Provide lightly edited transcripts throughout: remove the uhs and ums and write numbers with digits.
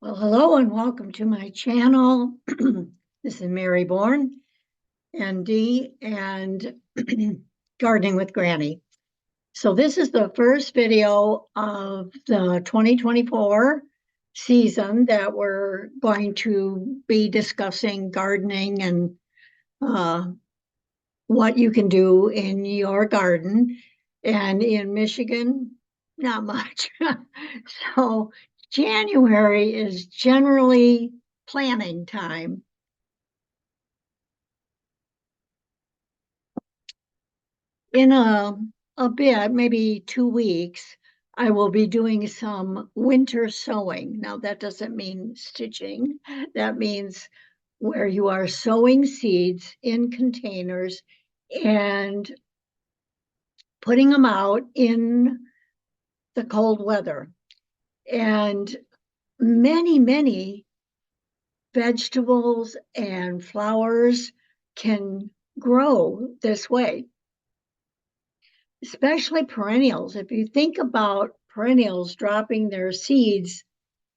Well, hello and welcome to my channel. This is Mary Bourne, ND, and Gardening with Granny. So this is the first video of the 2024 season that we're going to be discussing gardening and what you can do in your garden. And in Michigan, not much. So January is generally planning time. In a bit, maybe 2 weeks, I will be doing some winter sowing. Now, that doesn't mean stitching. That means where you are sowing seeds in containers and putting them out in the cold weather. And many vegetables and flowers can grow this way, especially perennials. If you think about perennials dropping their seeds,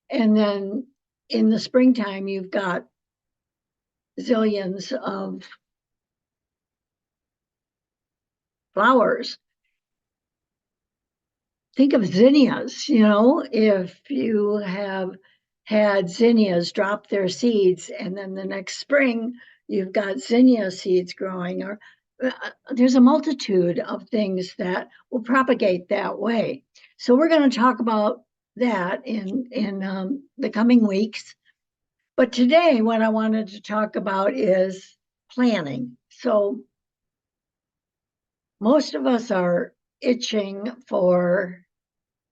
and then in the springtime, you've got zillions of flowers. Think of zinnias, if you have had zinnias drop their seeds and then the next spring you've got zinnia seeds growing, or there's a multitude of things that will propagate that way. So we're going to talk about that in the coming weeks. But today what I wanted to talk about is planning. So most of us are itching for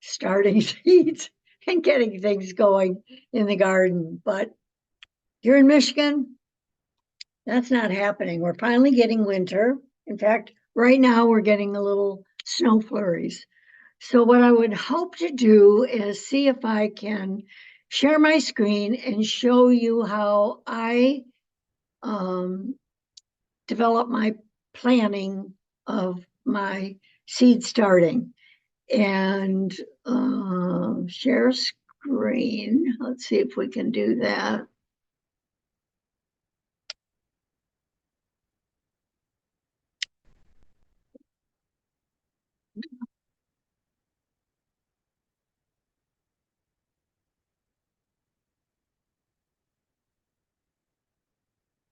starting seeds and getting things going in the garden. But here in Michigan, that's not happening. We're finally getting winter. In fact, right now we're getting a little snow flurries. So what I would hope to do is see if I can share my screen and show you how I develop my planning of my seed starting. And share screen. Let's see if we can do that.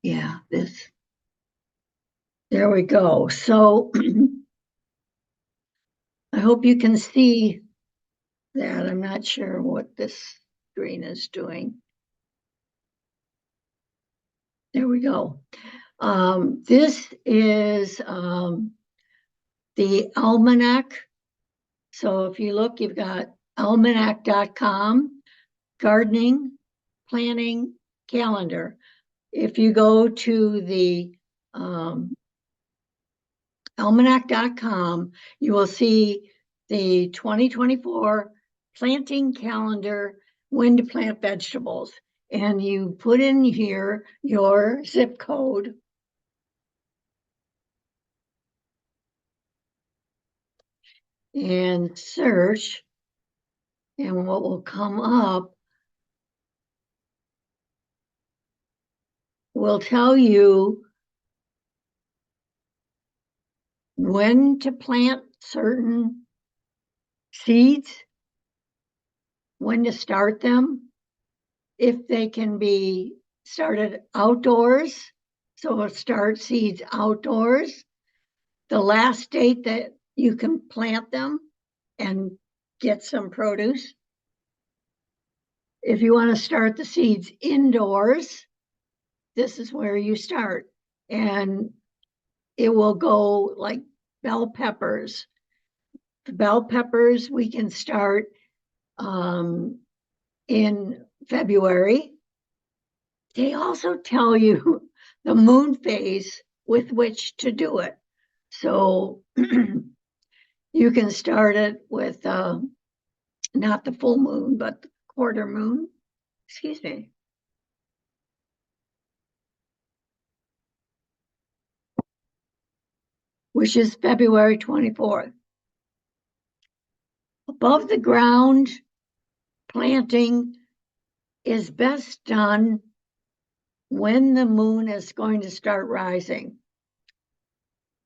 Yeah, there we go. So I hope you can see that. I'm not sure what this screen is doing. There we go. This is the almanac. So if you look, you've got almanac.com, gardening, planning, calendar. If you go to the almanac.com, you will see the 2024 planting calendar, when to plant vegetables. And you put in here your zip code. And search. And what will come up will tell you when to plant certain seeds, when to start them, if they can be started outdoors. So we'll start seeds outdoors. The last date that you can plant them and get some produce. If you want to start the seeds indoors, this is where you start. And it will go like bell peppers. The bell peppers we can start in February. They also tell you the moon phase with which to do it. So you can start it with not the full moon, but the quarter moon. Excuse me. Which is February 24th. Above the ground planting is best done when the moon is going to start rising.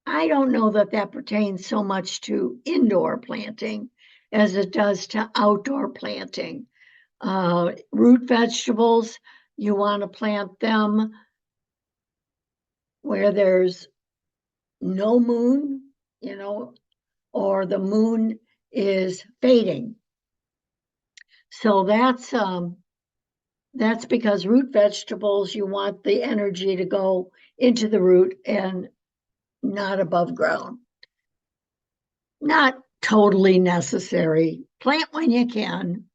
I don't know that that pertains so much to indoor planting as it does to outdoor planting. Root vegetables, you want to plant them where there's no moon, or the moon is fading. So that's because root vegetables, you want the energy to go into the root and not above ground. Not totally necessary. Plant when you can,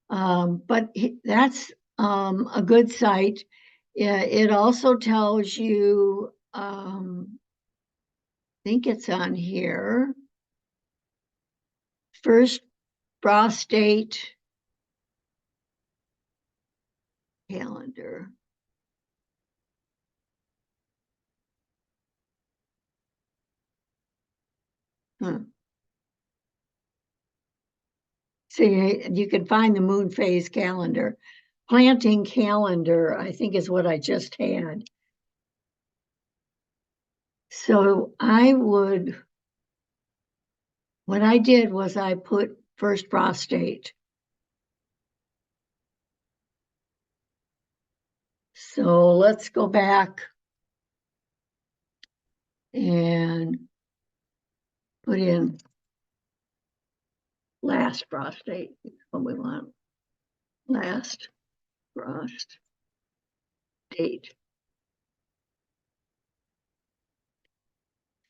but that's a good site. It also tells you, I think it's on here, first frost date calendar. See, you can find the moon phase calendar. Planting calendar, I think, is what I just had. So what I did was I put first frost date. So let's go back and put in last frost date. What we want. Last frost date.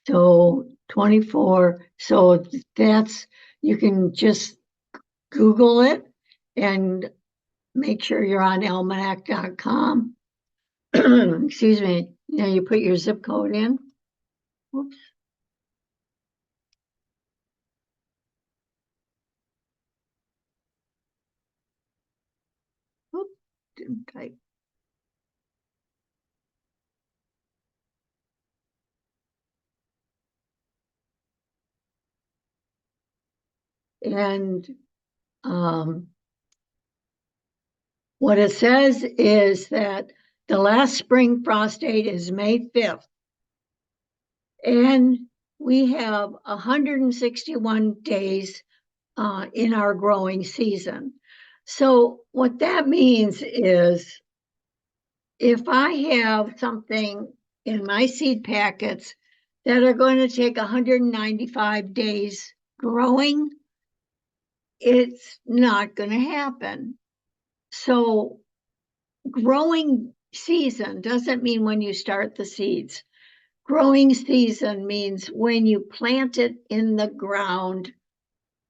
So 24. So you can just Google it and make sure you're on almanac.com. Excuse me. Now you put your zip code in. Whoops. Whoop, didn't type. And what it says is that the last spring frost date is May 5th. And we have 161 days in our growing season. So what that means is if I have something in my seed packets that are going to take 195 days growing, it's not going to happen. So growing season doesn't mean when you start the seeds. Growing season means when you plant it in the ground.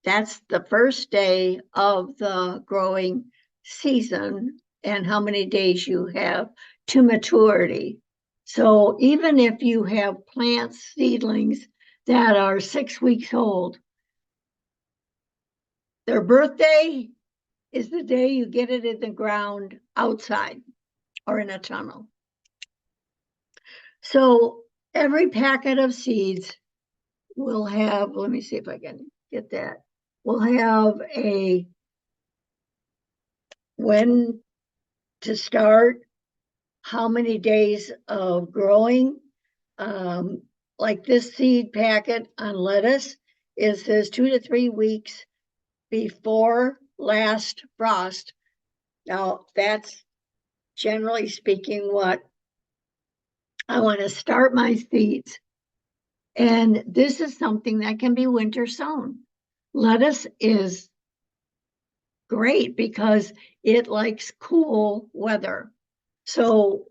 That's the first day of the growing season and how many days you have to maturity. So even if you have plant seedlings that are 6 weeks old, their birthday is the day you get it in the ground outside or in a tunnel. So every packet of seeds will have, let me see if I can get that, will have a when to start, how many days of growing. Like this seed packet on lettuce, it says 2 to 3 weeks before last frost. Now, that's generally speaking what I want to start my seeds. And this is something that can be winter sown. Lettuce is great because it likes cool weather. So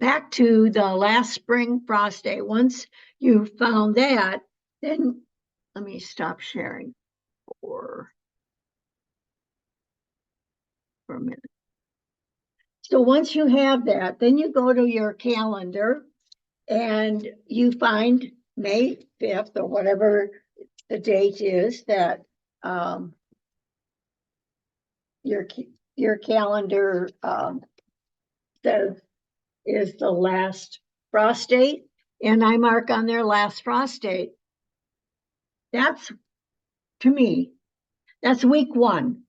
back to the last spring frost day. Once you found that, then let me stop sharing for a minute. So once you have that, then you go to your calendar and you find May 5th or whatever the date is that your calendar says is the last frost date, and I mark on their last frost date. That's, to me, that's week 1.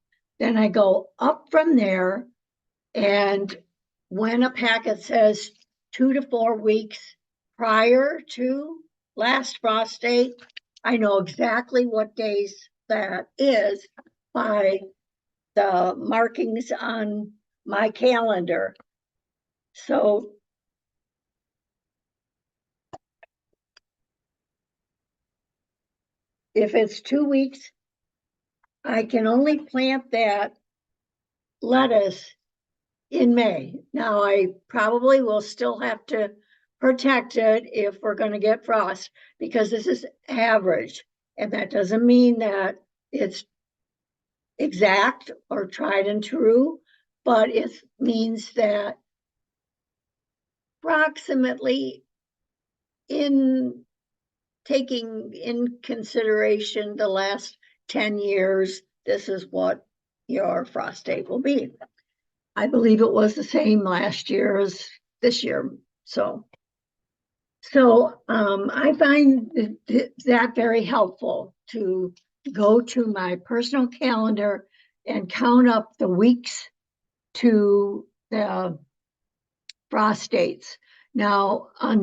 Then I go up from there, and when a packet says 2 to 4 weeks prior to last frost date, I know exactly what days that is by the markings on my calendar. So if it's 2 weeks, I can only plant that lettuce in May. Now, I probably will still have to protect it if we're going to get frost, because this is average. And that doesn't mean that it's exact or tried and true, but it means that approximately, in taking in consideration the last 10 years, this is what your frost date will be. I believe it was the same last year as this year. So I find that very helpful to go to my personal calendar and count up the weeks to the frost dates. Now, let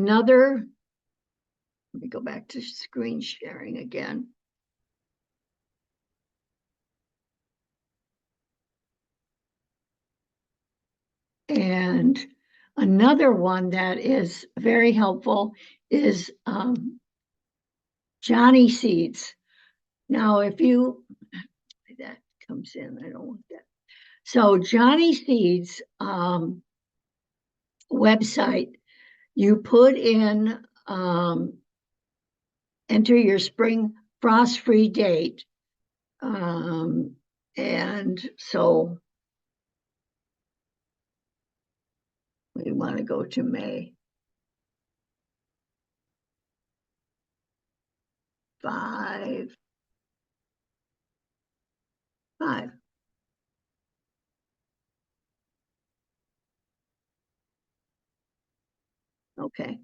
me go back to screen sharing again. And another one that is very helpful is Johnny Seeds. Now, if you, that comes in, I don't want that. So Johnny Seeds website, you put in, enter your spring frost-free date. And so we want to go to May 5. Okay.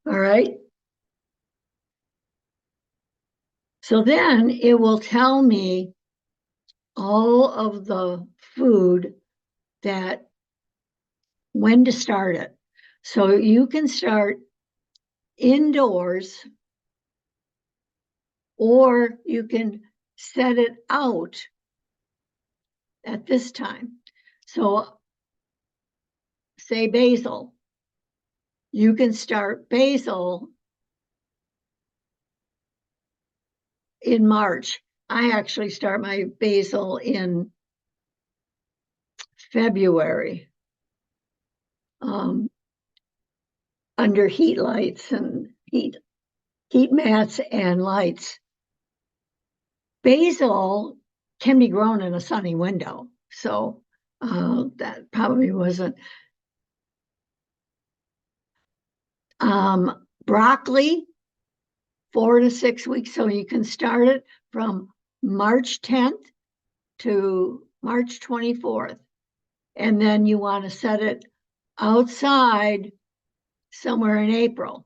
All right. So then it will tell me all of the food that, when to start it. So you can start indoors, or you can set it out at this time. So say basil, you can start basil in March. I actually start my basil in February, under heat lights and heat mats and lights. Basil can be grown in a sunny window, so that probably wasn't. Broccoli, 4 to 6 weeks, so you can start it from March 10th to March 24th. And then you want to set it outside somewhere in April,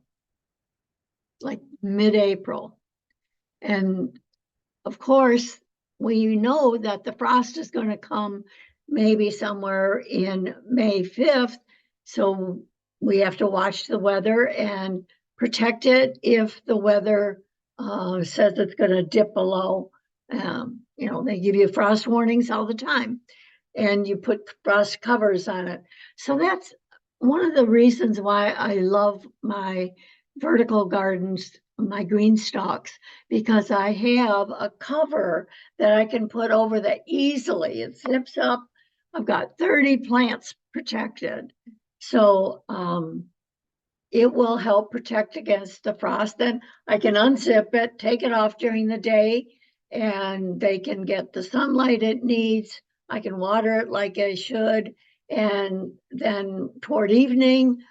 like mid-April. And of course, we know that the frost is going to come maybe somewhere in May 5th. So we have to watch the weather and protect it if the weather says it's going to dip below. They give you frost warnings all the time, and you put frost covers on it. So that's one of the reasons why I love my vertical gardens, my green stalks, because I have a cover that I can put over that easily. It zips up. I've got 30 plants protected. So it will help protect against the frost. Then I can unzip it, take it off during the day, and they can get the sunlight it needs. I can water it like I should. And then toward evening,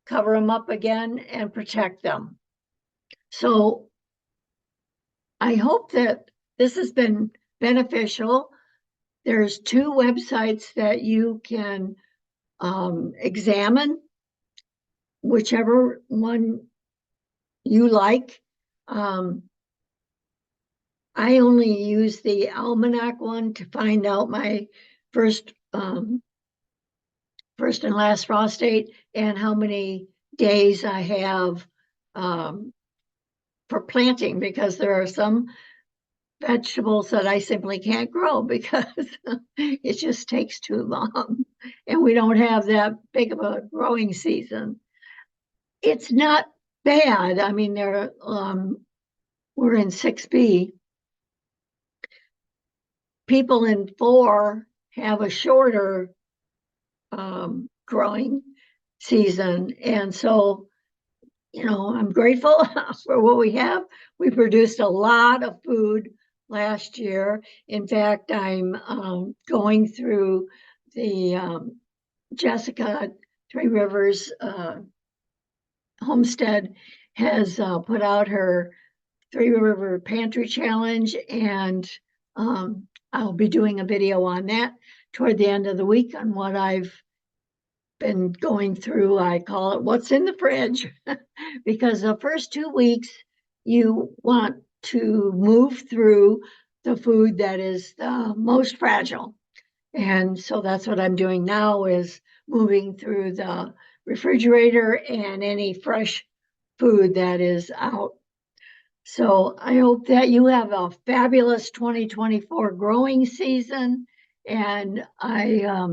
cover them up again and protect them. So I hope that this has been beneficial. There's 2 websites that you can examine, whichever one you like. I I only use the almanac one to find out my first first and last frost date and how many days I have for planting, because there are some vegetables that I simply can't grow because it just takes too long and we don't have that big of a growing season. It's not bad. I mean, we're in 6B. People in 4 have a shorter growing season. And so, I'm grateful for what we have. We produced a lot of food last year. In fact, I'm going through the Jessica Three Rivers Homestead has put out her Three River Pantry Challenge, and I'll be doing a video on that toward the end of the week on what I've been going through. I call it what's in the fridge because the first 2 weeks you want to move through the food that is the most fragile. And so that's what I'm doing now, is moving through the refrigerator and any fresh food that is out. So I hope that you have a fabulous 2024 growing season, and I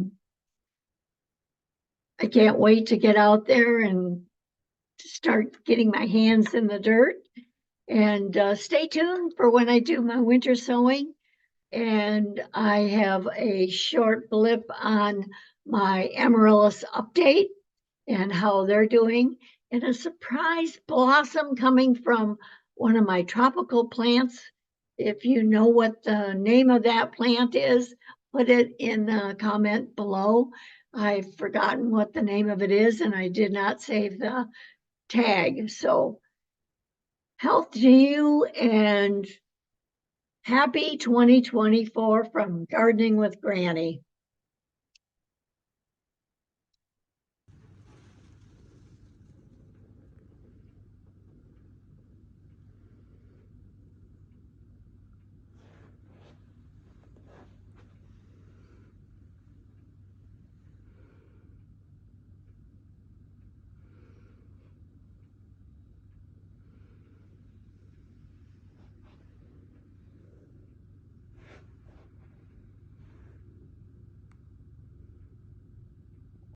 can't wait to get out there and start getting my hands in the dirt. And stay tuned for when I do my winter sowing. And I have a short blip on my amaryllis update and how they're doing, and a surprise blossom coming from one of my tropical plants. If you know what the name of that plant is, put it in the comment below. I've forgotten what the name of it is, and I did not save the tag. So health to you and happy 2024 from Gardening with Granny.